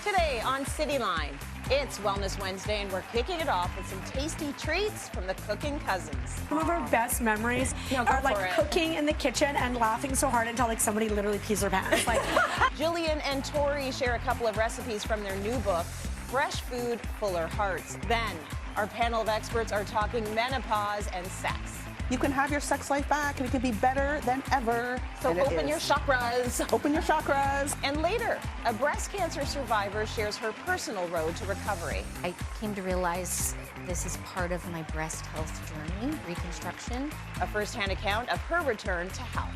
Today on Cityline, it's Wellness Wednesday, and we're kicking it off with some tasty treats from the cooking cousins. Some of our best memories are like cooking in the kitchen and laughing so hard until like somebody literally pees their pants. Like Jillian and Tori share a couple of recipes from their new book, Fresh Food, Fuller Hearts. Then, our panel of experts are talking menopause and sex. You can have your sex life back and it can be better than ever. So open your chakras. Open your chakras. And later, a breast cancer survivor shares her personal road to recovery. I came to realize this is part of my breast health journey, reconstruction. A first-hand account of her return to health.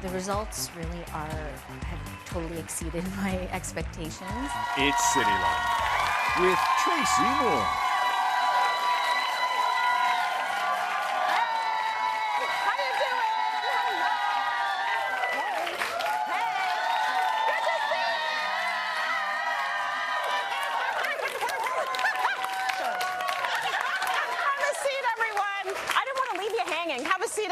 The results really have totally exceeded my expectations. It's Cityline with Tracy Moore.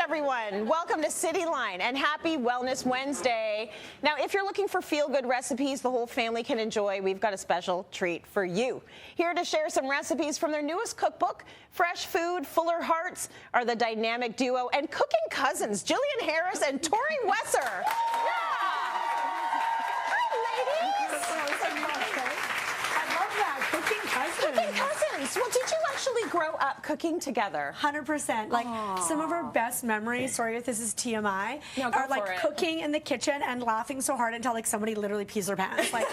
Everyone, welcome to Cityline and happy Wellness Wednesday. Now, if you're looking for feel-good recipes the whole family can enjoy, we've got a special treat for you. Here to share some recipes from their newest cookbook, Fresh Food, Fuller Hearts, are the dynamic duo and cooking cousins, Jillian Harris and Tori Wesszer. Cooking cousins. Well, did you actually grow up cooking together? 100%. Like some of our best memories, sorry if this is TMI, are like cooking in the kitchen and laughing so hard until like somebody literally pees their pants. Like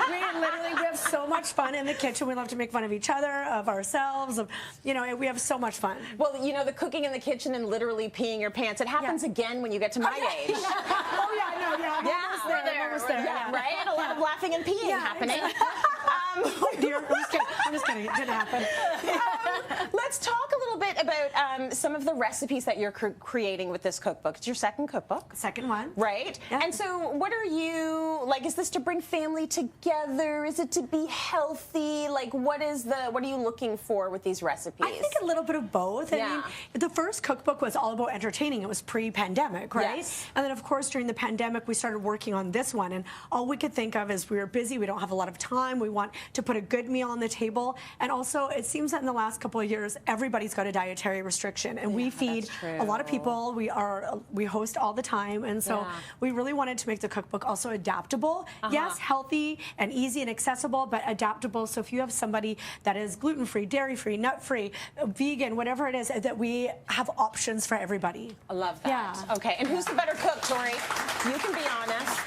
we have so much fun in the kitchen. We love to make fun of each other, of ourselves, of, you know, we have so much fun. Well, you know, the cooking in the kitchen and literally peeing your pants, it happens again when you get to my age. Oh yeah, no, yeah, almost there. Yeah, right? A lot of laughing and peeing happening. Oh dear, I'm just kidding. It didn't happen. Let's talk a little bit about some of the recipes that you're creating with this cookbook. It's your second cookbook. Second one. Right. Yeah. And so what are you, like, is this to bring family together? Is it to be healthy? Like, what are you looking for with these recipes? I think a little bit of both. I mean, the first cookbook was all about entertaining. It was pre-pandemic, right? Yes. And then, of course, during the pandemic, we started working on this one. And all we could think of is we were busy. We don't have a lot of time. We want to put a good meal on the table. And also, it seems that in the last couple of years, everybody's got a dietary restriction. And we feed a lot of people. We host all the time. And so we really wanted to make the cookbook also adaptable. Yes, healthy and easy and accessible, but adaptable. So if you have somebody that is gluten-free, dairy-free, nut-free, vegan, whatever it is, that we have options for everybody. I love that. Yeah. Okay, and who's the better cook, Tori? You can be honest.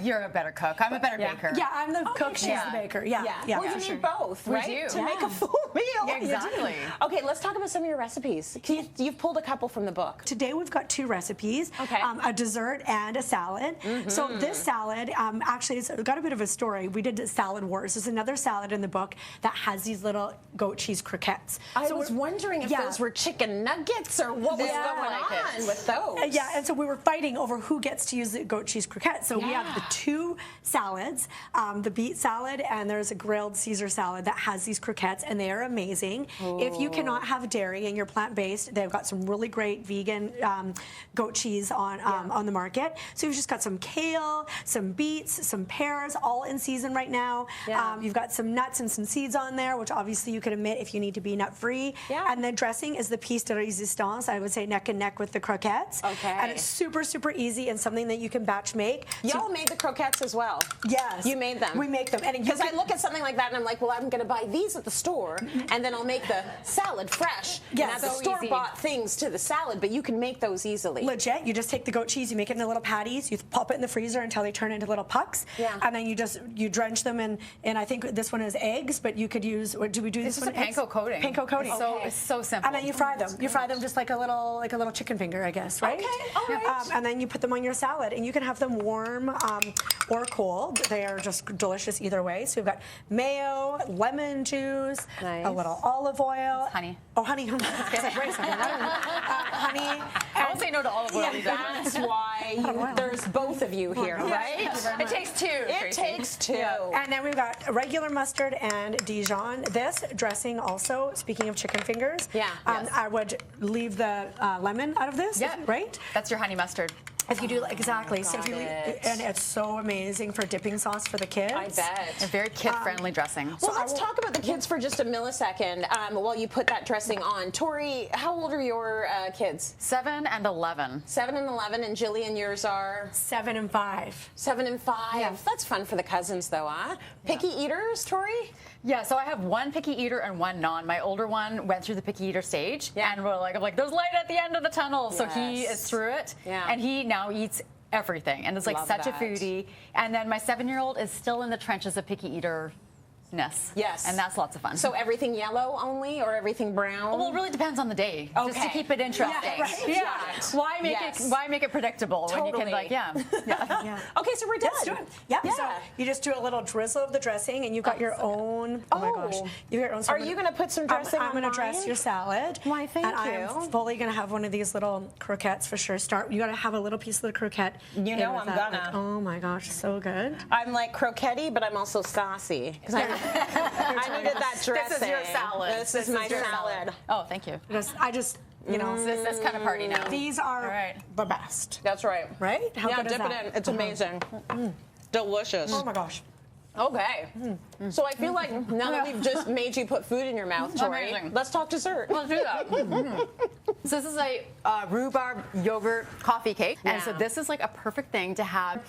You're a better cook. I'm a better baker. Yeah, I'm the cook. She's the baker. Yeah. Well, you need both, right? We do. To make a full meal. Yeah, exactly. Okay, let's talk about some of your recipes. You've pulled a couple from the book. Today we've got two recipes, a dessert and a salad. So this salad, actually, it's got a bit of a story. We did Salad Wars. There's another salad in the book that has these little goat cheese croquettes. I was wondering if those were chicken nuggets or what was going on with those. Yeah, and so we were fighting over who gets to use the goat cheese croquette. So we have the two salads, the beet salad, and there's a grilled Caesar salad that has these croquettes, and they are amazing. If you cannot have dairy and you're plant-based, they've got some really great vegan goat cheese on the market. So you've just got some kale, some beets, some pears, all in season right now. You've got some nuts and some seeds on there, which obviously you can omit if you need to be nut-free. And the dressing is the piece de resistance, I would say neck and neck with the croquettes. And it's super, super easy and something that you can batch make. Y'all made the croquettes as well. Yes. You made them. We make them. Because I look at something like that and I'm like, well, I'm going to buy these at the store and then I'll make the salad fresh. Yeah, and add the store-bought things to the salad, but you can make those easily. Legit. You just take the goat cheese, you make it into little patties, you pop it in the freezer until they turn into little pucks. And then you drench them in I think this one is eggs, but you could use, what do we do this one? This is a panko coating. Panko coating. It's so simple. And then you fry them. You fry them just like a little chicken finger, I guess, right? Okay, all right. And then you put them on your salad, and you can have them warm or cold. They are just delicious either way. So we've got mayo, lemon juice, a little olive oil. Honey. Oh, honey. Wait a second. Honey. I won't say no to olive oil either. That's why there's both of you here, right? It takes two. It takes two. And then we've got regular mustard and Dijon. This dressing also, speaking of chicken fingers, I would leave the lemon out of this, right? That's your honey mustard. If you do exactly, so if you it. and it's so amazing for dipping sauce for the kids. I bet. A very kid-friendly dressing. Well, let's talk about the kids for just a millisecond while you put that dressing on. Tori, how old are your kids? 7 and 11. 7 and 11, and Jillian, yours are? 7 and 5. 7 and 5. Yeah. That's fun for the cousins, though, huh? Picky eaters, Tori? Yeah, so I have one picky eater and one non. My older one went through the picky eater stage, and I'm like, there's light at the end of the tunnel. So he is through it, and he now eats everything, and is like such a foodie. And then my 7-year-old is still in the trenches of picky eater. Yes. And that's lots of fun. So everything yellow only or everything brown? Well, it really depends on the day. Just to keep it interesting. Yeah, right. Yeah. Why make it predictable when you can Okay, so we're done. Let's do it. Yep. So you just do a little drizzle of the dressing, and you've got your own. Oh my gosh. You've got your own. Are you going to put some dressing on I'm going to dress your salad. Why, thank you. I'm fully going to have one of these little croquettes for sure. You got to have a little piece of the croquette. You know I'm gonna. Like, oh my gosh, so good. I'm like croquette-y, but I'm also saucy. Because I needed that dressing. This is your salad. This is my salad. Oh, thank you. I just, you know. This kind of party now. These are the best. That's right. Right? How good is dip that? it in. It's amazing. Delicious. Oh my gosh. Okay. So I feel like now that we've just made you put food in your mouth, Tori, Amazing. let's talk dessert. Let's do that. So this is a rhubarb yogurt coffee cake, and so this is like a perfect thing to have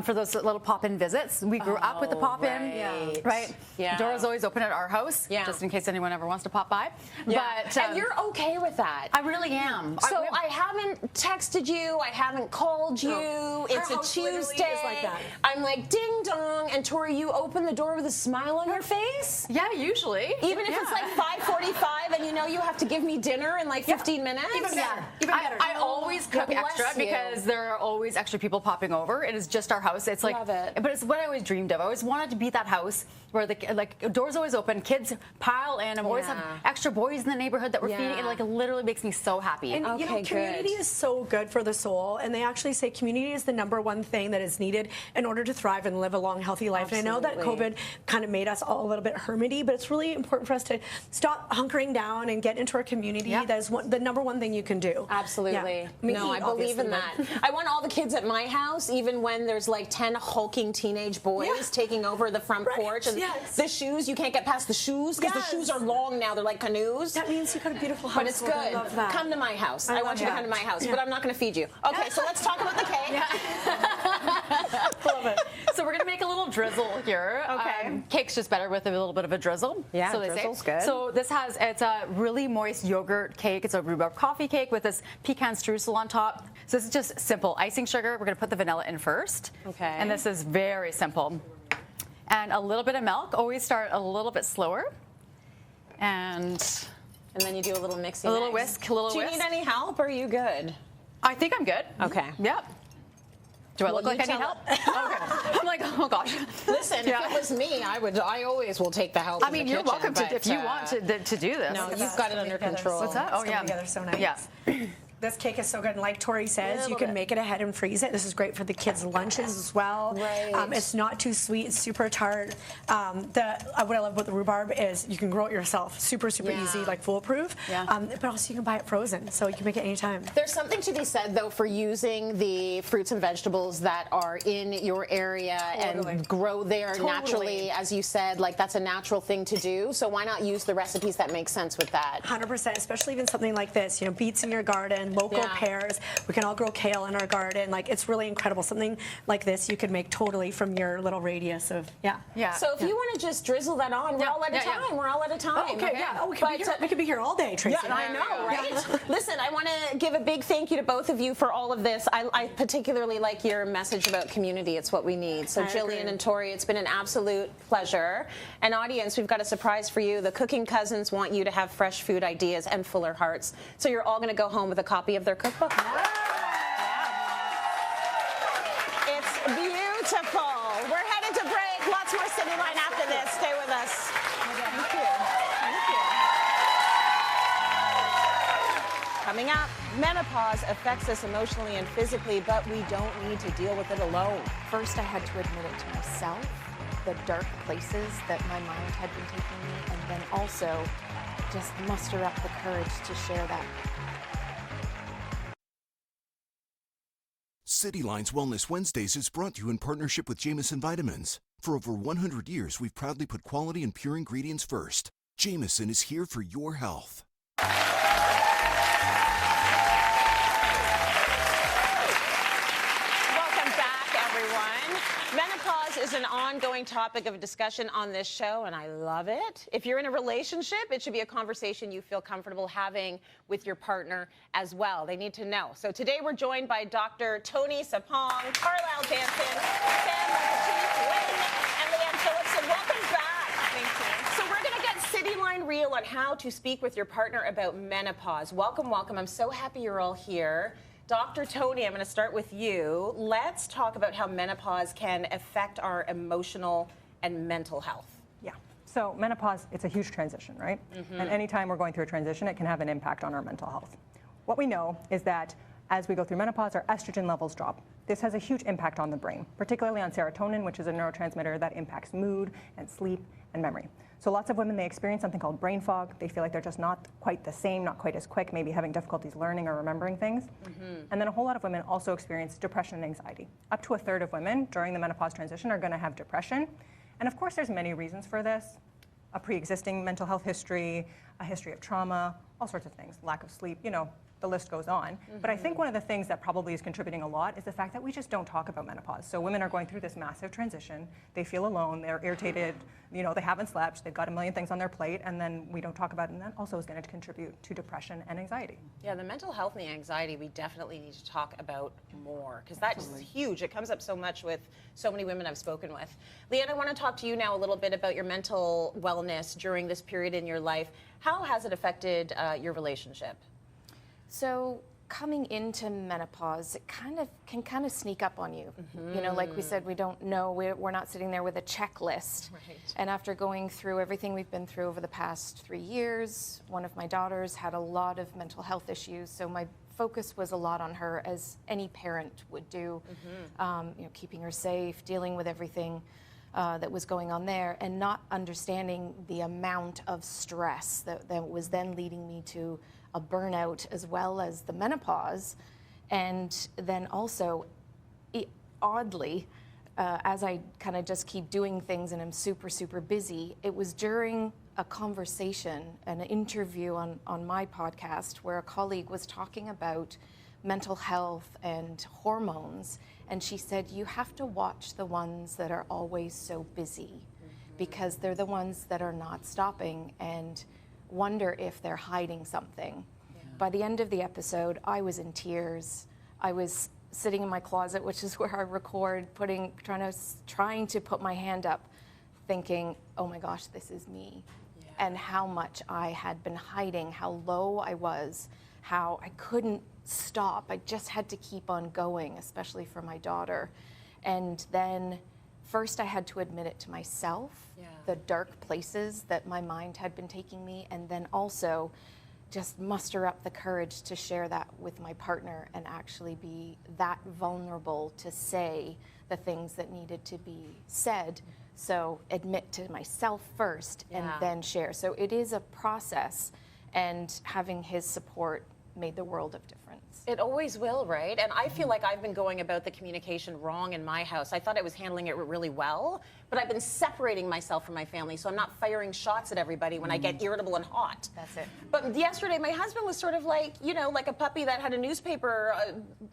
for those little pop-in visits. We grew up with the pop-in, right? Yeah. Doors always open at our house, just in case anyone ever wants to pop by. Yeah. But and you're okay with that. I really am. So I haven't texted you. I haven't called you. No. It's Our a house literally Tuesday. is like that. I'm like ding dong, and Tori, you open the door with a smile on your face. Yeah, usually. Even if it's like 5:45 and you know you have to give me dinner in like 15 minutes. Even better. Even better. I always cook bless extra you. because there are always extra people popping over. It is just our house. It's like, Love it. But it's what I always dreamed of. I always wanted to be that house where the doors always open, kids pile in. I always have extra boys in the neighborhood that we're feeding. It like literally makes me so happy. And you know, community is so good for the soul, and they actually say community is the #1 thing that is needed in order to thrive and live a long, healthy life. And I know that COVID kind of made us all a little bit hermity, but it's really important for us to stop hunkering down and get into our community. That is the #1 thing you can do. Absolutely. No, I believe in that. I want all the kids at my house, even when there's like 10 hulking teenage boys taking over the front porch. And the shoes, you can't get past the shoes because the shoes are long now. They're like canoes. That means you got a beautiful house. But it's good. I love that. Come to my house. I want you to come to my house, but I'm not going to feed you. Okay, so let's talk about the cake. Love it. So we're gonna make a little drizzle here. Okay. Cake's just better with a little bit of a drizzle. Yeah, so they drizzle's say. good. So it's a really moist yogurt cake. It's a rhubarb coffee cake with this pecan streusel on top. So this is just simple icing sugar. We're gonna put the vanilla in first. Okay. And this is very simple. And a little bit of milk. Always start a little bit slower. And then you do a little mixing. a little whisk, a little Do you whisk. need any help, or are you good? I think I'm good. Okay. Yep. Do I look you like I need tell- help? Okay. I'm like, oh gosh. Listen, if it was me, I always will take the help. I mean, you're welcome to if you want to do this. No, you've got it under control. What's that? Oh, It's coming together so nice. Yeah. This cake is so good, and like Tori says, you can make it ahead and freeze it. This is great for the kids' lunches as well. Right. It's not too sweet. It's super tart. What I love about the rhubarb is you can grow it yourself. Super easy, like foolproof. Yeah. But also you can buy it frozen, so you can make it anytime. There's something to be said, though, for using the fruits and vegetables that are in your area and grow there naturally, as you said. Like, that's a natural thing to do. So why not use the recipes that make sense with that? 100%, especially even something like this. You know, beets in your garden, local pears. We can all grow kale in our garden. Like, it's really incredible. Something like this you could make totally from your little radius of Yeah. So if you want to just drizzle that on, we're all at a time. Yeah. We're all at a time. Oh, okay, yeah. Oh, we could be here all day, Tracy. Yeah, I know, right? Listen, I want to give a big thank you to both of you for all of this. I particularly like your message about community. It's what we need. So Jillian and Tori, it's been an absolute pleasure. And audience, we've got a surprise for you. The Cooking Cousins want you to have fresh food ideas and fuller hearts. So you're all going to go home with a copy of their cookbook. It's beautiful. We're headed to break. Lots more Cityline after this. Stay with us. Thank you. Coming up, menopause affects us emotionally and physically, but we don't need to deal with it alone. First, I had to admit it to myself, the dark places that my mind had been taking me, and then also just muster up the courage to share that. Cityline's Wellness Wednesdays is brought to you in partnership with Jamieson Vitamins. For over 100 years, we've proudly put quality and pure ingredients first. Jamieson is here for your health. Welcome back, everyone. Menopause is an ongoing topic of discussion on this show, and I love it. If you're in a relationship, it should be a conversation you feel comfortable having with your partner as well. They need to know. So today we're joined by Dr. Tony Sapong, Carlisle Jansen, Sam Lynn, and Leanne Phillipson. Welcome back. Thank you. So we're going to get Cityline real on how to speak with your partner about menopause. Welcome, welcome. I'm so happy you're all here. Dr. Tony, I'm going to start with you. Let's talk about how menopause can affect our emotional and mental health. Yeah. So menopause, it's a huge transition, right? And anytime we're going through a transition, it can have an impact on our mental health. What we know is that as we go through menopause, our estrogen levels drop. This has a huge impact on the brain, particularly on serotonin, which is a neurotransmitter that impacts mood and sleep and memory. So lots of women, they experience something called brain fog. They feel like they're just not quite the same, not quite as quick, maybe having difficulties learning or remembering things. And then a whole lot of women also experience depression and anxiety. Up to a third of women during the menopause transition are going to have depression. And of course, there's many reasons for this. A pre-existing mental health history, a history of trauma, all sorts of things, lack of sleep, you know, the list goes on. But I think one of the things that probably is contributing a lot is the fact that we just don't talk about menopause. So women are going through this massive transition. They feel alone, they're irritated, you know, they haven't slept, they've got a million things on their plate, and then we don't talk about it, and that also is going to contribute to depression and anxiety. Yeah, the mental health and the anxiety, we definitely need to talk about more, because that's huge. It comes up so much with so many women I've spoken with. Leanne, I want to talk to you now a little bit about your mental wellness during this period in your life. How has it affected your relationship? So coming into menopause, it can kind of sneak up on you. You know, like we said, we don't know, we're not sitting there with a checklist. Right. And after going through everything we've been through over the past 3 years, one of my daughters had a lot of mental health issues, so my focus was a lot on her, as any parent would do. You know, keeping her safe, dealing with everything that was going on there, and not understanding the amount of stress that was then leading me to a burnout as well as the menopause. And then also, oddly, as I kind of just keep doing things and I'm super, super busy, it was during a conversation, an interview on my podcast, where a colleague was talking about mental health and hormones. And she said, you have to watch the ones that are always so busy, because they're the ones that are not stopping and wonder if they're hiding something. By the end of the episode, I was in tears. I was sitting in my closet, which is where I record, trying to put my hand up, thinking, oh my gosh, this is me. And how much I had been hiding, how low I was, how I couldn't stop. I just had to keep on going, especially for my daughter. And then first I had to admit it to myself, the dark places that my mind had been taking me, and then also just muster up the courage to share that with my partner and actually be that vulnerable to say the things that needed to be said. So admit to myself first and then share. So it is a process, and having his support made the world of difference. It always will, right? And I feel like I've been going about the communication wrong in my house. I thought I was handling it really well, but I've been separating myself from my family, so I'm not firing shots at everybody when I get irritable and hot. That's it. But yesterday, my husband was sort of like, you know, like a puppy that had a newspaper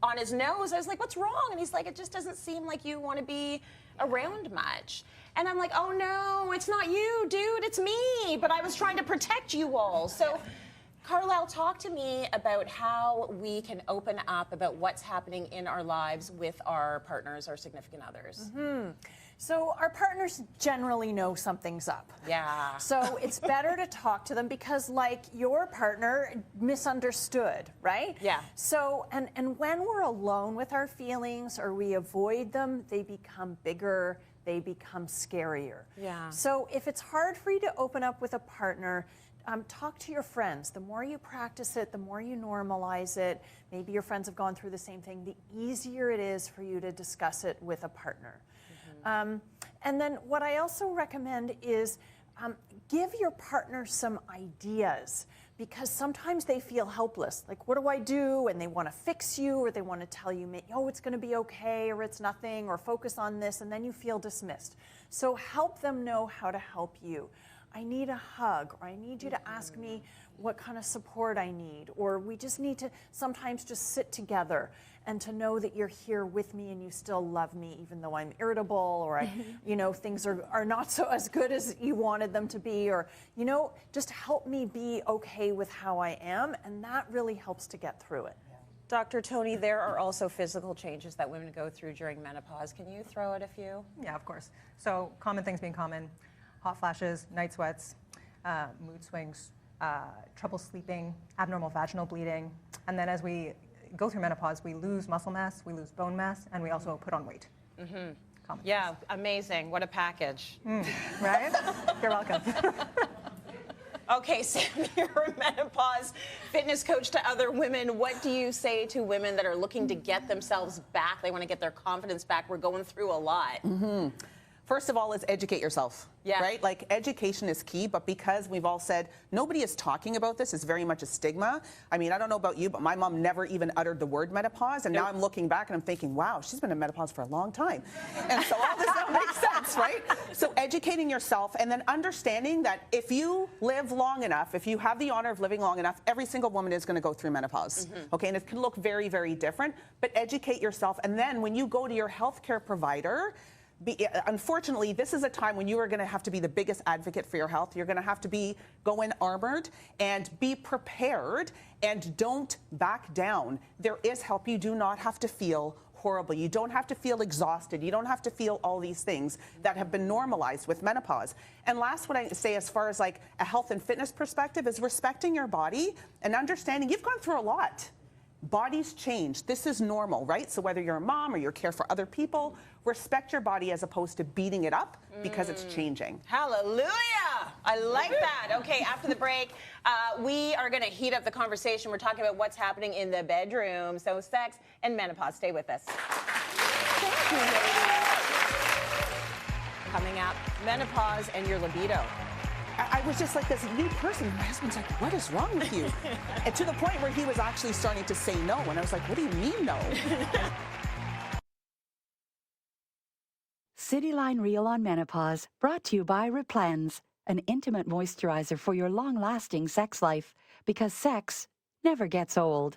on his nose. I was like, what's wrong? And he's like, it just doesn't seem like you want to be around much. And I'm like, oh no, it's not you, dude, it's me. But I was trying to protect you all. So Carlisle, talk to me about how we can open up about what's happening in our lives with our partners, our significant others. So our partners generally know something's up. Yeah. So it's better to talk to them, because like your partner misunderstood, right? Yeah. So, and when we're alone with our feelings or we avoid them, they become bigger, they become scarier. Yeah. So if it's hard for you to open up with a partner, talk to your friends. The more you practice it, the more you normalize it. Maybe your friends have gone through the same thing. The easier it is for you to discuss it with a partner. And then what I also recommend is give your partner some ideas. because sometimes they feel helpless. Like, what do I do? And they want to fix you, or they want to tell you, oh, it's going to be okay, or it's nothing, or focus on this, and then you feel dismissed. So help them know how to help you. I need a hug, or I need you to ask me what kind of support I need, or we just need to sometimes just sit together and to know that you're here with me and you still love me even though I'm irritable, or things are not so as good as you wanted them to be, or just help me be okay with how I am, and that really helps to get through it. Dr. Tony, there are also physical changes that women go through during menopause. Can you throw out a few? Yeah, of course. So common things being common: hot flashes, night sweats, mood swings, trouble sleeping, abnormal vaginal bleeding, and then as we go through menopause, we lose muscle mass, we lose bone mass, and we also put on weight. Yeah, amazing. What a package. Right? You're welcome. Okay, Sam, you're a menopause fitness coach to other women. What do you say to women that are looking to get themselves back? They want to get their confidence back. We're going through a lot. First of all is educate yourself, right? Like, education is key, but because we've all said nobody is talking about this, it's very much a stigma. I mean, I don't know about you, but my mom never even uttered the word menopause, and now I'm looking back and I'm thinking, wow, she's been in menopause for a long time. And so all this stuff makes sense, right? So educating yourself, and then understanding that if you live long enough, if you have the honor of living long enough, every single woman is going to go through menopause, okay? And it can look very, very different, but educate yourself. And then when you go to your healthcare provider, unfortunately, this is a time when you are going to have to be the biggest advocate for your health. You're going to have to go in armored and be prepared, and don't back down. There is help. You do not have to feel horrible. You don't have to feel exhausted. You don't have to feel all these things that have been normalized with menopause. And last, what I say as far as like a health and fitness perspective is respecting your body and understanding you've gone through a lot. Bodies change. This is normal, right? So whether you're a mom or you care for other people, respect your body as opposed to beating it up because it's changing. Hallelujah! I like that. Okay, after the break, we are going to heat up the conversation. We're talking about what's happening in the bedroom. So sex and menopause. Stay with us. Thank you, ladies. Coming up, menopause and your libido. I was just like this new person. My husband's like, what is wrong with you? And to the point where he was actually starting to say no. And I was like, what do you mean no? Cityline Reel on Menopause, brought to you by Replens, an intimate moisturizer for your long-lasting sex life, because sex never gets old.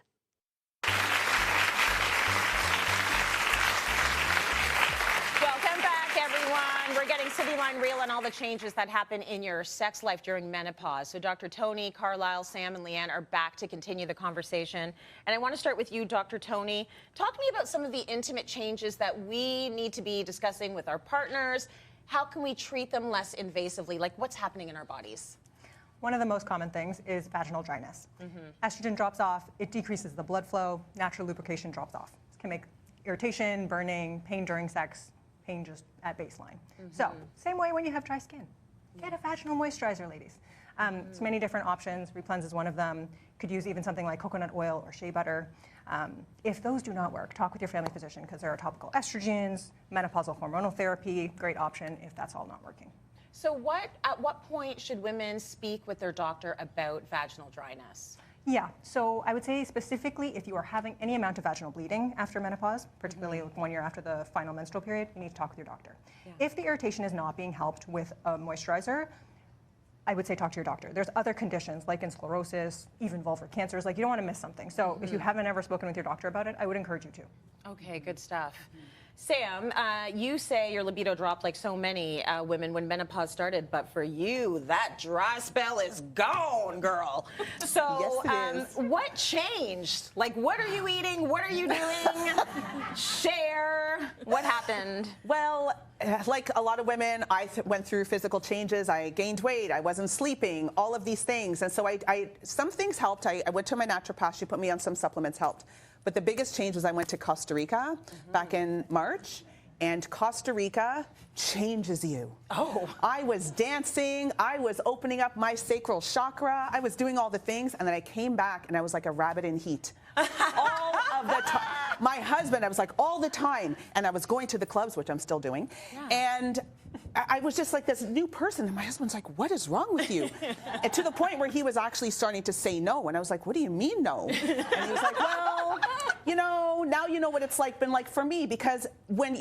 Welcome back, everyone. We're getting Cityline Reel on all the changes that happen in your sex life during menopause. So Dr. Tony, Carlisle, Sam, and Leanne are back to continue the conversation. And I want to start with you, Dr. Tony. Talk to me about some of the intimate changes that we need to be discussing with our partners. How can we treat them less invasively? Like, what's happening in our bodies? One of the most common things is vaginal dryness. Estrogen drops off, it decreases the blood flow, natural lubrication drops off. This can make irritation, burning, pain during sex, pain just at baseline. So, same way when you have dry skin. Get a vaginal moisturizer, ladies. There's many different options. Replens is one of them. Could use even something like coconut oil or shea butter. If those do not work, talk with your family physician, because there are topical estrogens, menopausal hormonal therapy, great option if that's all not working. So at what point should women speak with their doctor about vaginal dryness? Yeah, so I would say specifically if you are having any amount of vaginal bleeding after menopause, particularly 1 year after the final menstrual period, you need to talk with your doctor. If the irritation is not being helped with a moisturizer, I would say talk to your doctor. There's other conditions like in sclerosis, even vulvar cancers, like you don't want to miss something. So if you haven't ever spoken with your doctor about it, I would encourage you to. Okay, good stuff. Sam, you say your libido dropped like so many women when menopause started, but for you, that dry spell is gone, girl. So Yes, it is. what changed? Like, what are you eating? What are you doing? Share. What happened? Well, like a lot of women, I went through physical changes. I gained weight. I wasn't sleeping, all of these things. And so some things helped. I went to my naturopath. She put me on some supplements, helped. But the biggest change was I went to Costa Rica back in March, and Costa Rica changes you. Oh. I was dancing, I was opening up my sacral chakra, I was doing all the things, and then I came back and I was like a rabbit in heat. All of the time. my husband, I was like all the time, and I was going to the clubs, which I'm still doing, and I was just like this new person, and my husband's like, what is wrong with you? And to the point where he was actually starting to say no, and I was like, what do you mean no? And he was like, well, you know, now you know what it's been like for me, because when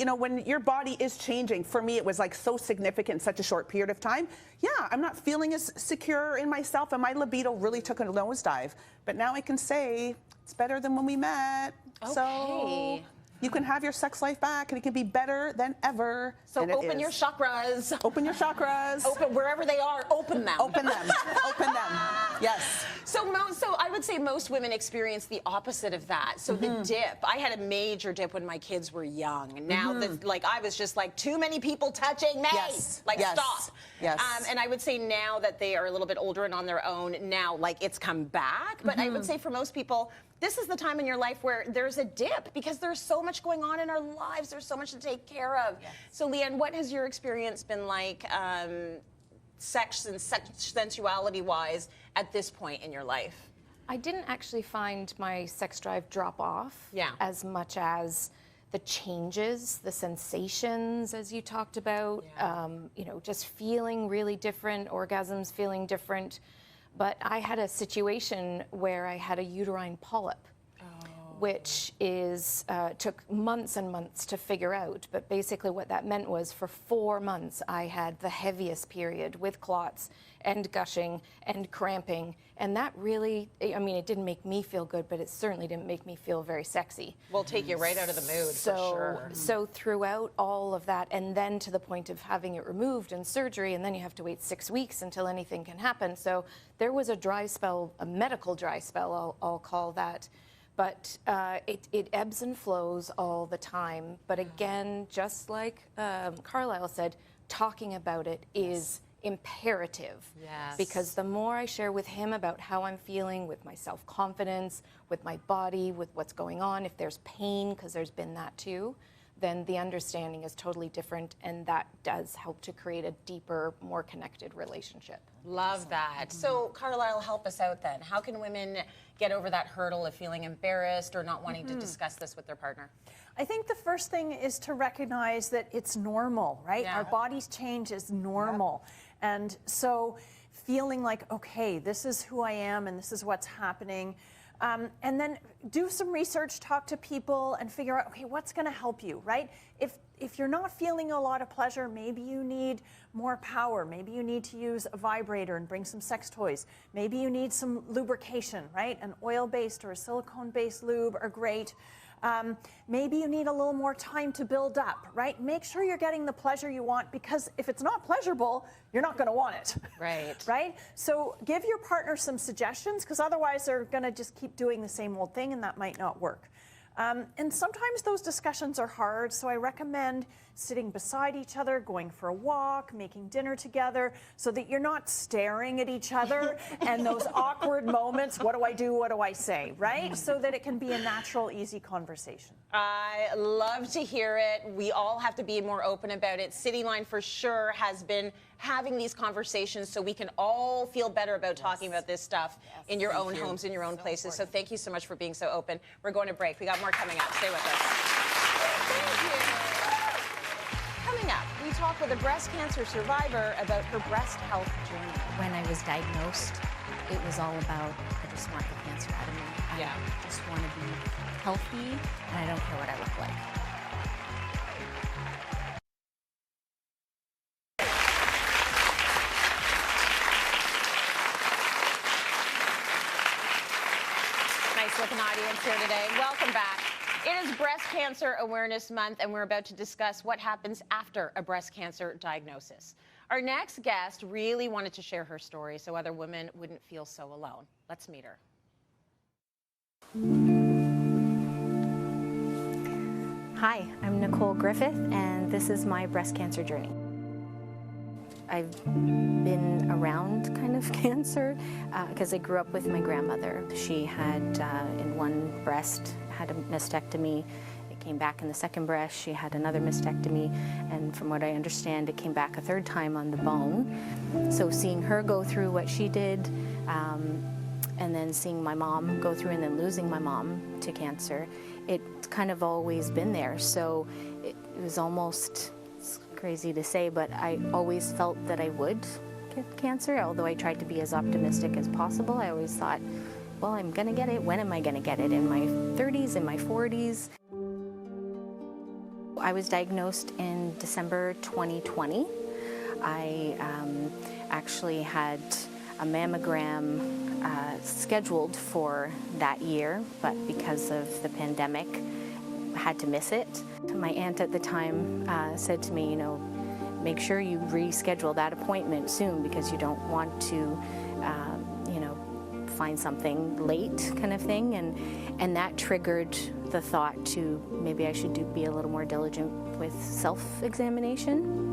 your body is changing, for me it was like so significant in such a short period of time. Yeah, I'm not feeling as secure in myself, and my libido really took a nosedive. But now I can say it's better than when we met. Okay. So you can have your sex life back, and it can be better than ever. So open your chakras. Open your chakras. Open wherever they are. Open them. Open them. Open them. Yes. So I would say most women experience the opposite of that. So the dip. I had a major dip when my kids were young. And now I was just like, too many people touching me. Yes. Like, yes. stop. Yes. And I would say now that they are a little bit older and on their own, now like it's come back. But I would say for most people, this is the time in your life where there's a dip because there's so much going on in our lives. There's so much to take care of. Yes. So Leanne, what has your experience been like sex and sensuality-wise at this point in your life? I didn't actually find my sex drive drop off as much as the changes, the sensations, as you talked about, you know, just feeling really different, orgasms feeling different. But I had a situation where I had a uterine polyp, which is took months and months to figure out. But basically what that meant was for 4 months, I had the heaviest period with clots and gushing and cramping. And that really, I mean, it didn't make me feel good, but it certainly didn't make me feel very sexy. Will take you right out of the mood, for sure. So throughout all of that, and then to the point of having it removed and surgery, and then you have to wait 6 weeks until anything can happen. So there was a dry spell, a medical dry spell, I'll call that. But it ebbs and flows all the time. But again, just like Carlisle said, talking about it is imperative. Yes. Because the more I share with him about how I'm feeling, with my self-confidence, with my body, with what's going on, if there's pain, because there's been that too, then the understanding is totally different, and that does help to create a deeper, more connected relationship. Love that. So, Carlisle, help us out then. How can women get over that hurdle of feeling embarrassed or not wanting to discuss this with their partner? I think the first thing is to recognize that it's normal, right? Yeah. Our bodies change is normal. And so feeling like, okay, this is who I am and this is what's happening. And then do some research, talk to people, and figure out, okay, what's going to help you, right? If you're not feeling a lot of pleasure, maybe you need more power. Maybe you need to use a vibrator and bring some sex toys. Maybe you need some lubrication, right? An oil-based or a silicone-based lube are great. Maybe you need a little more time to build up, right? Make sure you're getting the pleasure you want, because if it's not pleasurable, you're not going to want it. Right. Right? So give your partner some suggestions, because otherwise they're going to just keep doing the same old thing, and that might not work. And sometimes those discussions are hard, so I recommend sitting beside each other, going for a walk, making dinner together, so that you're not staring at each other and those awkward moments, what do I do, what do I say, right? So that it can be a natural, easy conversation. I love to hear it. We all have to be more open about it. Cityline for sure has been having these conversations so we can all feel better about talking about this stuff in your own homes, in your own places. So thank you so much for being so open. We're going to break. We got more coming up. Stay with us. Thank you. Coming up, we talk with a breast cancer survivor about her breast health journey. When I was diagnosed, it was all about, I just want the cancer out of me. I just want to be healthy, and I don't care what I look like. Nice looking audience here today. Welcome back. It is Breast Cancer Awareness Month, and we're about to discuss what happens after a breast cancer diagnosis. Our next guest really wanted to share her story so other women wouldn't feel so alone. Let's meet her. Hi, I'm Nicole Griffith, and this is my breast cancer journey. I've been around kind of cancer because I grew up with my grandmother. She had, in one breast, had a mastectomy. It came back in the second breast. She had another mastectomy, and from what I understand, it came back a third time on the bone. So seeing her go through what she did, and then seeing my mom go through and then losing my mom to cancer, it's kind of always been there. So it was almost, it's crazy to say, but I always felt that I would get cancer, although I tried to be as optimistic as possible. I always thought, well, I'm gonna get it. When am I gonna get it? In my 30s, in my 40s? I was diagnosed in December 2020. I actually had a mammogram scheduled for that year, but because of the pandemic, I had to miss it. My aunt at the time said to me, you know, make sure you reschedule that appointment soon because you don't want to, you know, find something late kind of thing. And that triggered the thought to maybe I should be a little more diligent with self-examination.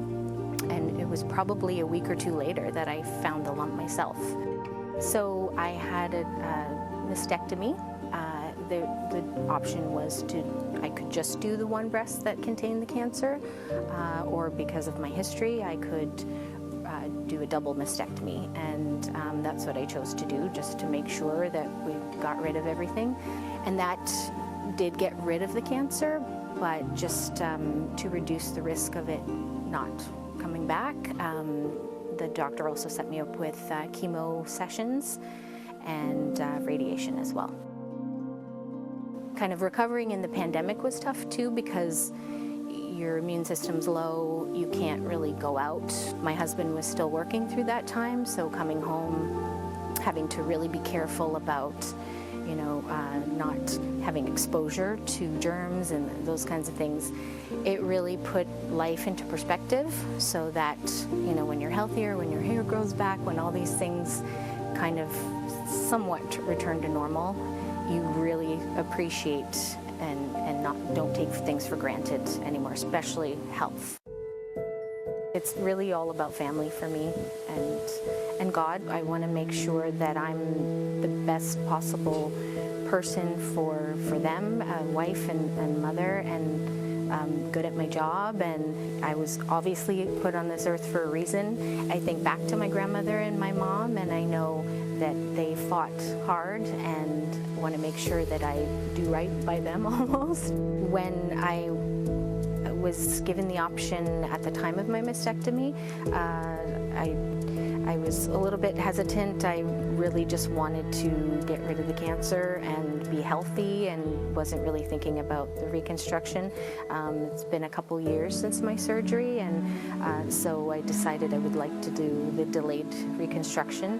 And it was probably a week or two later that I found the lump myself. So I had a mastectomy. The option was I could just do the one breast that contained the cancer, or because of my history, I could do a double mastectomy. And that's what I chose to do, just to make sure that we got rid of everything. And that did get rid of the cancer, but just to reduce the risk of it not coming back. The doctor also set me up with chemo sessions and radiation as well. Kind of recovering in the pandemic was tough too because your immune system's low, you can't really go out. My husband was still working through that time, so coming home, having to really be careful about, you know, not having exposure to germs and those kinds of things. It really put life into perspective so that, you know, when you're healthier, when your hair grows back, when all these things kind of somewhat return to normal, you really appreciate and don't take things for granted anymore, especially health. It's really all about family for me and God. I want to make sure that I'm the best possible person for them, a wife and mother, and good at my job. And I was obviously put on this earth for a reason. I think back to my grandmother and my mom, and I know that they fought hard and want to make sure that I do right by them almost. When I was given the option at the time of my mastectomy, I was a little bit hesitant. I really just wanted to get rid of the cancer and be healthy and wasn't really thinking about the reconstruction. It's been a couple years since my surgery, and so I decided I would like to do the delayed reconstruction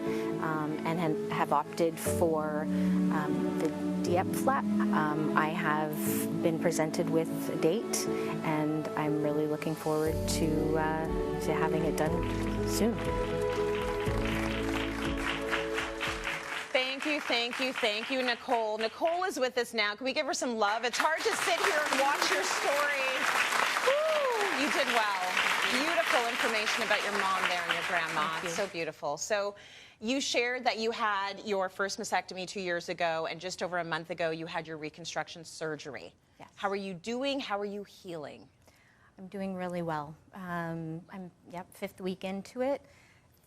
and have opted for the DIEP flap. I have been presented with a date, and I'm really looking forward to having it done soon. Thank you, Nicole. Nicole is with us now. Can we give her some love? It's hard to sit here and watch your story. Woo, you did well. Beautiful information about your mom there and your grandma. So beautiful. So you shared that you had your first mastectomy 2 years ago, and just over a month ago, you had your reconstruction surgery. Yes. How are you doing? How are you healing? I'm doing really well. I'm, fifth week into it.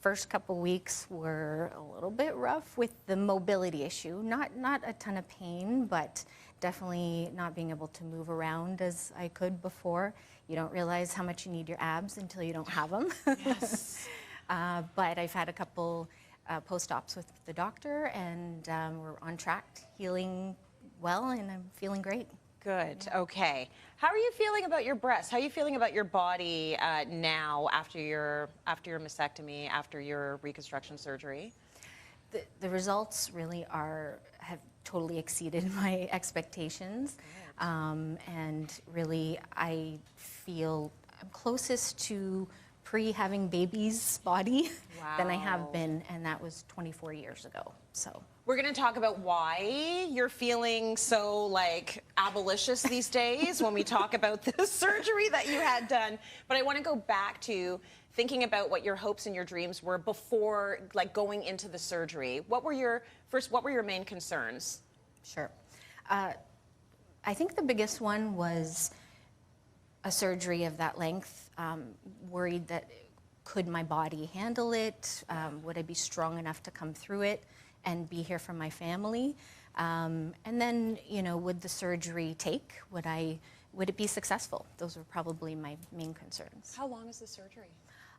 First couple weeks were a little bit rough with the mobility issue. Not a ton of pain, but definitely not being able to move around as I could before. You don't realize how much you need your abs until you don't have them. Yes. But I've had a couple post-ops with the doctor, and we're on track, healing well, and I'm feeling great. Good. Okay. How are you feeling about your breasts? How are you feeling about your body now after your mastectomy, after your reconstruction surgery? The results really have totally exceeded my expectations, and really I feel I'm closest to pre-having babies body than I have been, and that was 24 years ago. So we're going to talk about why you're feeling so like abolitious these days when we talk about the surgery that you had done. But I want to go back to thinking about what your hopes and your dreams were before, like, going into the surgery. What were your main concerns? Sure. I think the biggest one was a surgery of that length. Worried that could my body handle it? Would I be strong enough to come through it? and be here for my family. And then, you know, would the surgery take? Would it be successful? Those were probably my main concerns. How long is the surgery?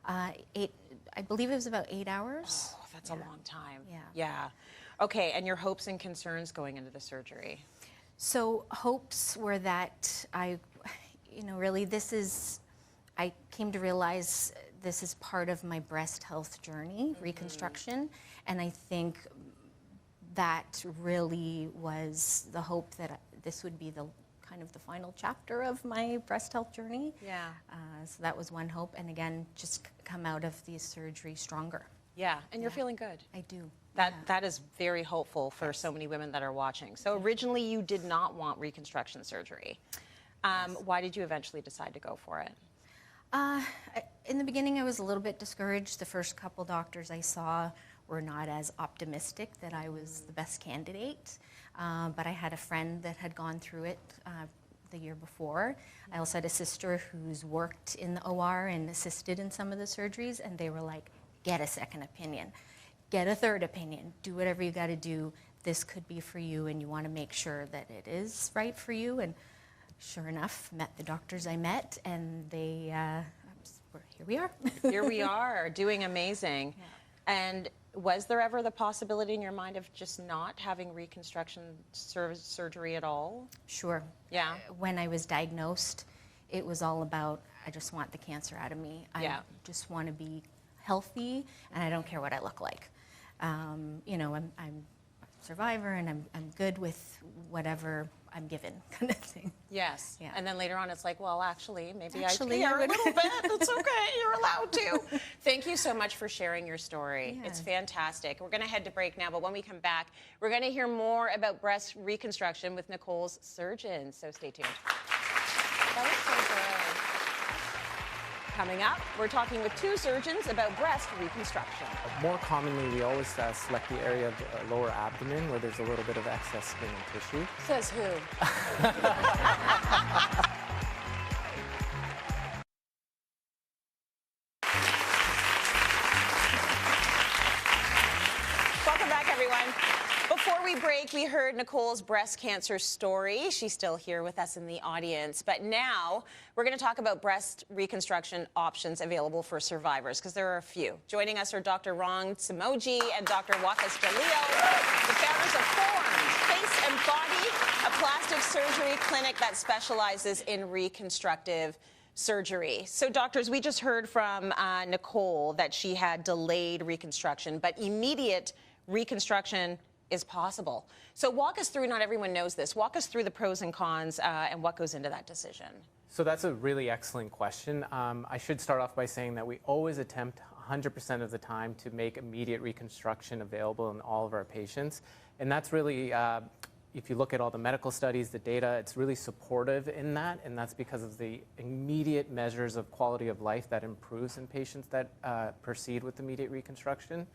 I believe it was about 8 hours. Oh, that's a long time. Yeah. Yeah. Okay, and your hopes and concerns going into the surgery? So hopes were that really I came to realize this is part of my breast health journey, reconstruction, and I think that really was the hope that this would be the kind of the final chapter of my breast health journey. Yeah. So that was one hope, and again, just come out of the surgery stronger. Yeah, and you're feeling good. I do. That is very hopeful for so many women that are watching. So originally you did not want reconstruction surgery. Why did you eventually decide to go for it? In the beginning, I was a little bit discouraged. The first couple doctors I saw were not as optimistic that I was the best candidate. But I had a friend that had gone through it the year before. I also had a sister who's worked in the OR and assisted in some of the surgeries, and they were like, get a second opinion, get a third opinion, do whatever you got to do. This could be for you, and you want to make sure that it is right for you. And sure enough, met the doctors I met, and they, here we are. Here we are, doing amazing. Yeah. And was there ever the possibility in your mind of just not having reconstruction surgery at all? Sure. Yeah. When I was diagnosed, it was all about, I just want the cancer out of me. I just want to be healthy, and I don't care what I look like. You know, I'm a survivor, and I'm good with whatever I'm given, kind of thing. Yes. Yeah. And then later on, it's like, well, actually, maybe I Actually, care I a would- little bit. It's okay. You're allowed to. Thank you so much for sharing your story. Yeah. It's fantastic. We're going to head to break now, but when we come back, we're going to hear more about breast reconstruction with Nicole's surgeon. So stay tuned. That was so good. Coming up, we're talking with two surgeons about breast reconstruction. More commonly, we always select the area of the lower abdomen where there's a little bit of excess skin and tissue. Says who? Welcome back, everyone. Before we break, we heard Nicole's breast cancer story. She's still here with us in the audience. But now we're going to talk about breast reconstruction options available for survivors, because there are a few. Joining us are Dr. Rong Simoji and Dr. Wakas Jalil, the founders of Forms, Face and Body, a plastic surgery clinic that specializes in reconstructive surgery. So, doctors, we just heard from Nicole that she had delayed reconstruction, but immediate reconstruction is possible. So walk us through, not everyone knows this, walk us through the pros and cons and what goes into that decision. So that's a really excellent question. I should start off by saying that we always attempt 100% of the time to make immediate reconstruction available in all of our patients. And that's really, if you look at all the medical studies, the data, it's really supportive in that. And that's because of the immediate measures of quality of life that improves in patients that proceed with immediate reconstruction.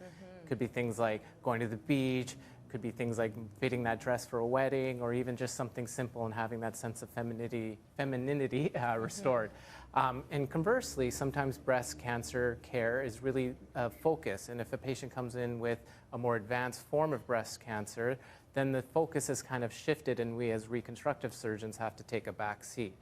Could be things like going to the beach, could be things like fitting that dress for a wedding, or even just something simple and having that sense of femininity restored. And conversely, sometimes breast cancer care is really a focus. And if a patient comes in with a more advanced form of breast cancer, then the focus is kind of shifted, and we as reconstructive surgeons have to take a back seat.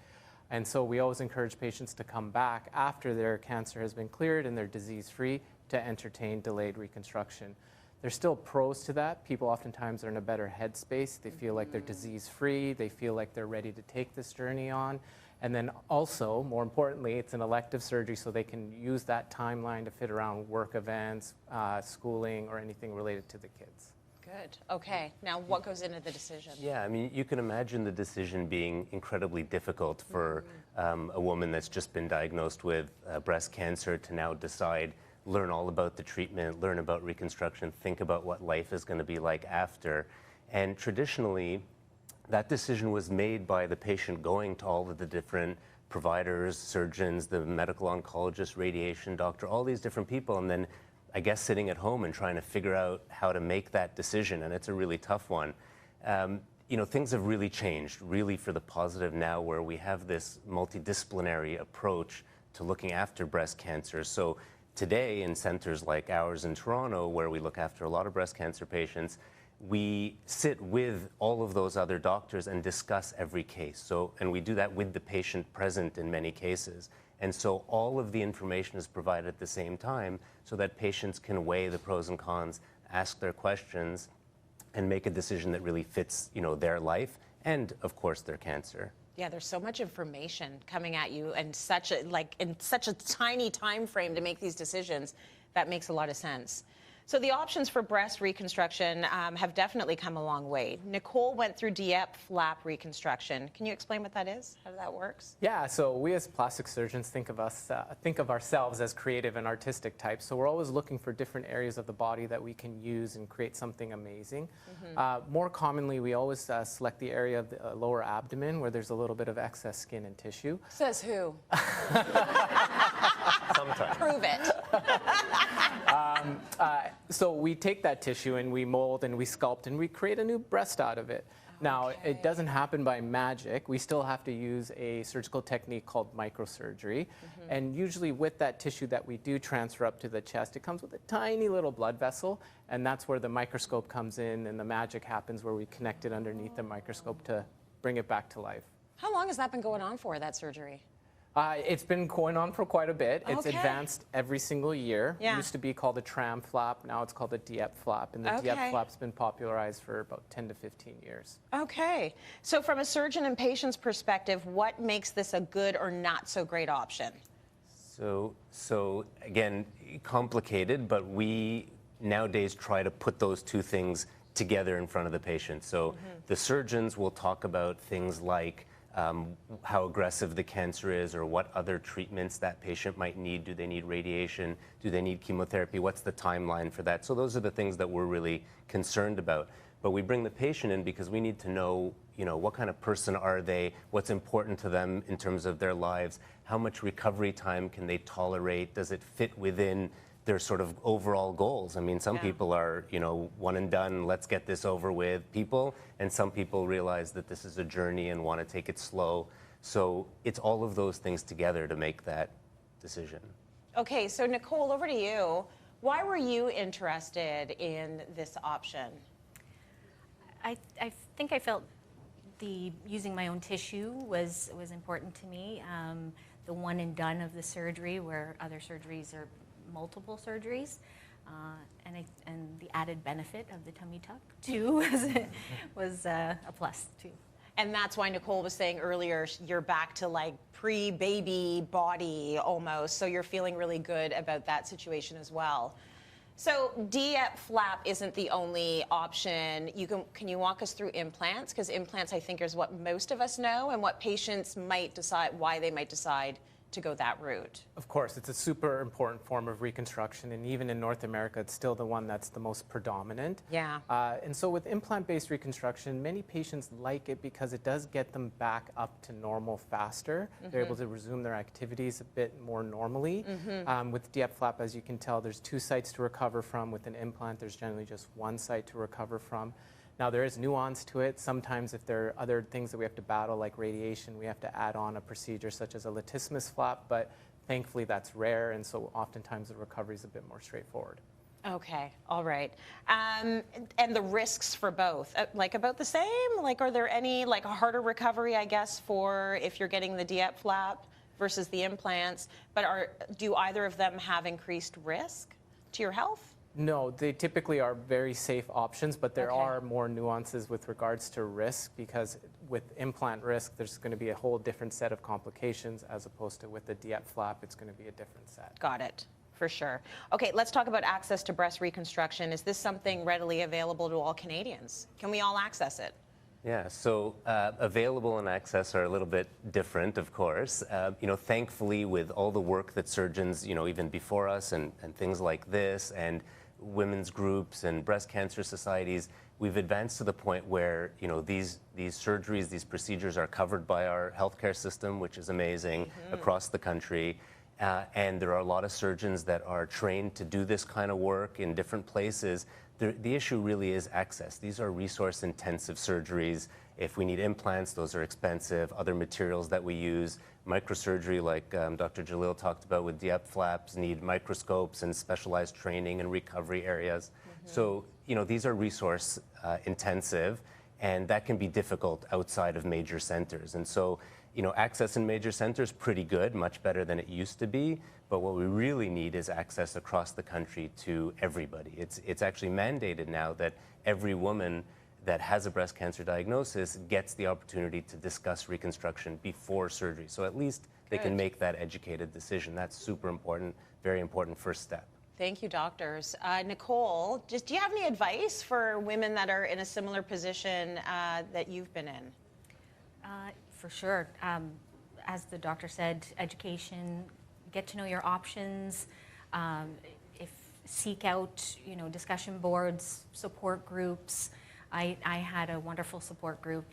And so we always encourage patients to come back after their cancer has been cleared and they're disease-free to entertain delayed reconstruction. There's still pros to that. People oftentimes are in a better headspace. They feel like they're disease-free. They feel like they're ready to take this journey on. And then also, more importantly, it's an elective surgery, so they can use that timeline to fit around work events, schooling, or anything related to the kids. Good. Okay. Now, what goes into the decision? Yeah, I mean, you can imagine the decision being incredibly difficult for a woman that's just been diagnosed with breast cancer to now decide, learn all about the treatment, learn about reconstruction, think about what life is going to be like after. And traditionally, that decision was made by the patient going to all of the different providers, surgeons, the medical oncologist, radiation doctor, all these different people, and then I guess sitting at home and trying to figure out how to make that decision, and it's a really tough one. You know, things have really changed, really for the positive now, where we have this multidisciplinary approach to looking after breast cancer. So today in centers like ours in Toronto, where we look after a lot of breast cancer patients, we sit with all of those other doctors and discuss every case. So, and we do that with the patient present in many cases. And so all of the information is provided at the same time so that patients can weigh the pros and cons, ask their questions, and make a decision that really fits, their life and, of course, their cancer. Yeah, there's so much information coming at you and in such a tiny time frame to make these decisions. That makes a lot of sense. So the options for breast reconstruction have definitely come a long way. Nicole went through DIEP flap reconstruction. Can you explain what that is, how that works? Yeah, so we as plastic surgeons think of ourselves as creative and artistic types. So we're always looking for different areas of the body that we can use and create something amazing. More commonly, we always select the area of the lower abdomen where there's a little bit of excess skin and tissue. Says who? Sometimes. Prove it. So we take that tissue and we mold and we sculpt and we create a new breast out of it. Now, it doesn't happen by magic. We still have to use a surgical technique called microsurgery. And usually with that tissue that we do transfer up to the chest, it comes with a tiny little blood vessel. And that's where the microscope comes in and the magic happens, where we connect it underneath the microscope to bring it back to life. How long has that been going on for, that surgery? It's been going on for quite a bit. It's advanced every single year. It used to be called a tram flap. Now it's called a DIEP flap. And the DIEP flap's been popularized for about 10 to 15 years. Okay. So from a surgeon and patient's perspective, what makes this a good or not so great option? So again, complicated, but we nowadays try to put those two things together in front of the patient. So the surgeons will talk about things like how aggressive the cancer is, or what other treatments that patient might need. Do they need radiation? Do they need chemotherapy? What's the timeline for that? So those are the things that we're really concerned about. But we bring the patient in because we need to know, what kind of person are they? What's important to them in terms of their lives? How much recovery time can they tolerate? Does it fit within their sort of overall goals? I mean, some people are, one and done, let's get this over with people, and some people realize that this is a journey and want to take it slow. So it's all of those things together to make that decision. Okay, so Nicole, over to you. Why were you interested in this option? I think I felt using my own tissue was important to me. The one and done of the surgery, where other surgeries are multiple surgeries, and the added benefit of the tummy tuck too was a plus too. And that's why Nicole was saying earlier, you're back to like pre-baby body almost, so you're feeling really good about that situation as well. So DIEP flap isn't the only option. Can you walk us through implants? Because implants, I think, is what most of us know, and what patients might decide, why they might decide to go that route. Of course, it's a super important form of reconstruction, and even in North America, it's still the one that's the most predominant. Yeah. And so with implant-based reconstruction, many patients like it because it does get them back up to normal faster. They're able to resume their activities a bit more normally. With DIEP flap, as you can tell, there's 2 sites to recover from. With an implant, there's generally just 1 site to recover from. Now, there is nuance to it. Sometimes if there are other things that we have to battle, like radiation, we have to add on a procedure such as a latissimus flap, but thankfully that's rare, and so oftentimes the recovery is a bit more straightforward. Okay, all right. And the risks for both, like about the same? Like, are there any, like a harder recovery, I guess, for if you're getting the DIEP flap versus the implants, but do either of them have increased risk to your health? No, they typically are very safe options, but there are more nuances with regards to risk, because with implant risk, there's going to be a whole different set of complications, as opposed to with the DIEP flap, it's going to be a different set. Got it, for sure. Okay, let's talk about access to breast reconstruction. Is this something readily available to all Canadians? Can we all access it? Yeah, so available and access are a little bit different, of course. Thankfully, with all the work that surgeons, even before us and things like this, and women's groups and breast cancer societies, we've advanced to the point where, these surgeries, these procedures are covered by our healthcare system, which is amazing across the country. And there are a lot of surgeons that are trained to do this kind of work in different places. The issue really is access. These are resource-intensive surgeries. If we need implants, those are expensive. Other materials that we use, microsurgery, like Dr. Jalil talked about with DIEP flaps, need microscopes and specialized training and recovery areas. So, you know, these are resource intensive, and that can be difficult outside of major centers. And so, you know, access in major centers pretty good, much better than it used to be. But what we really need is access across the country to everybody. It's actually mandated now that every woman that has a breast cancer diagnosis gets the opportunity to discuss reconstruction before surgery. So at least they can make that educated decision. That's super important, very important first step. Thank you, doctors. Nicole, do you have any advice for women that are in a similar position that you've been in? For sure. As the doctor said, education, get to know your options, seek out, you know, discussion boards, support groups. I had a wonderful support group,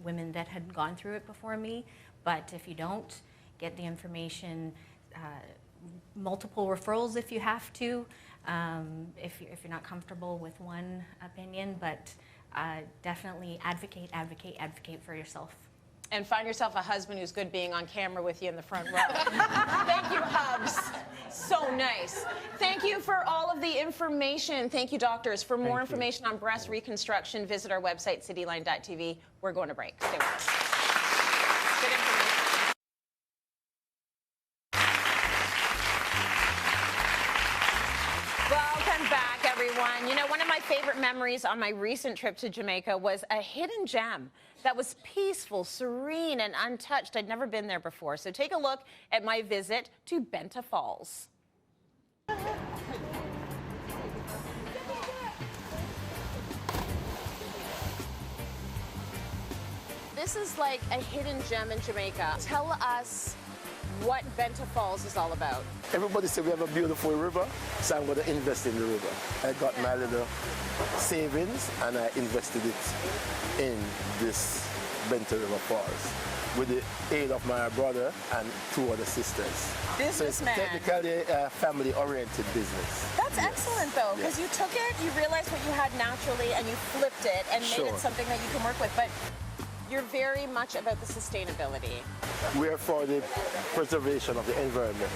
women that had gone through it before me, but if you don't, get the information, multiple referrals if you have to, if you're not comfortable with one opinion, but definitely advocate for yourself. And find yourself a husband who's good being on camera with you in the front row. Thank you, Hubs. So nice. Thank you for all of the information. Thank you, doctors. For more information on breast reconstruction, visit our website, cityline.tv. We're going to break. Stay with us. Good information. Welcome back, everyone. You know, one of my favorite memories on my recent trip to Jamaica was a hidden gem that was peaceful, serene, and untouched. I'd never been there before. So take a look at my visit to Benta Falls. This is like a hidden gem in Jamaica. Tell us what Benta Falls is all about. Everybody says we have a beautiful river, so I'm going to invest in the river. I got my little savings and I invested it in this Benta River Falls with the aid of my brother and 2 other sisters. Businessman. So it's technically a family-oriented business. That's excellent, though, because you took it, you realized what you had naturally, and you flipped it and made it something that you can work with. But you're very much about the sustainability. We're for the preservation of the environment.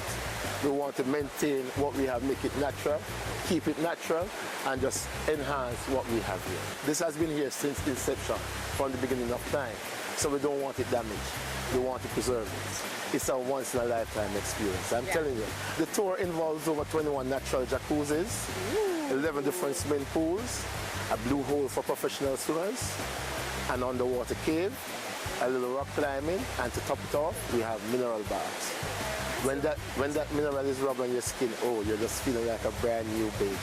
We want to maintain what we have, make it natural, keep it natural, and just enhance what we have here. This has been here since inception, from the beginning of time. So we don't want it damaged. We want to preserve it. It's a once-in-a-lifetime experience. I'm telling you. The tour involves over 21 natural jacuzzis, 11 different swimming pools, a blue hole for professional swimmers, an underwater cave, a little rock climbing, and to top it off, we have mineral baths. When that mineral is rubbed on your skin, oh, you're just feeling like a brand new baby.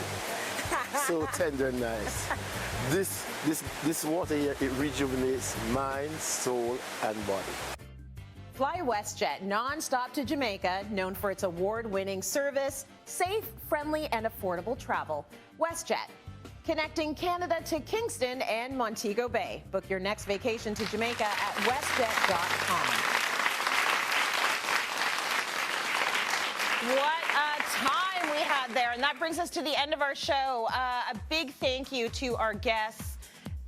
So tender and nice. This water here, it rejuvenates mind, soul, and body. Fly WestJet non-stop to Jamaica, known for its award-winning service, safe, friendly, and affordable travel. WestJet, connecting Canada to Kingston and Montego Bay. Book your next vacation to Jamaica at westjet.com. What a time we had there. And that brings us to the end of our show. A big thank you to our guests.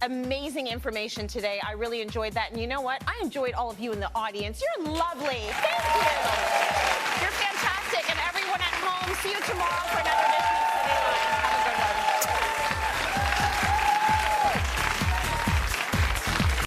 Amazing information today. I really enjoyed that. And you know what? I enjoyed all of you in the audience. You're lovely. Thank you. You're fantastic. And everyone at home, see you tomorrow for another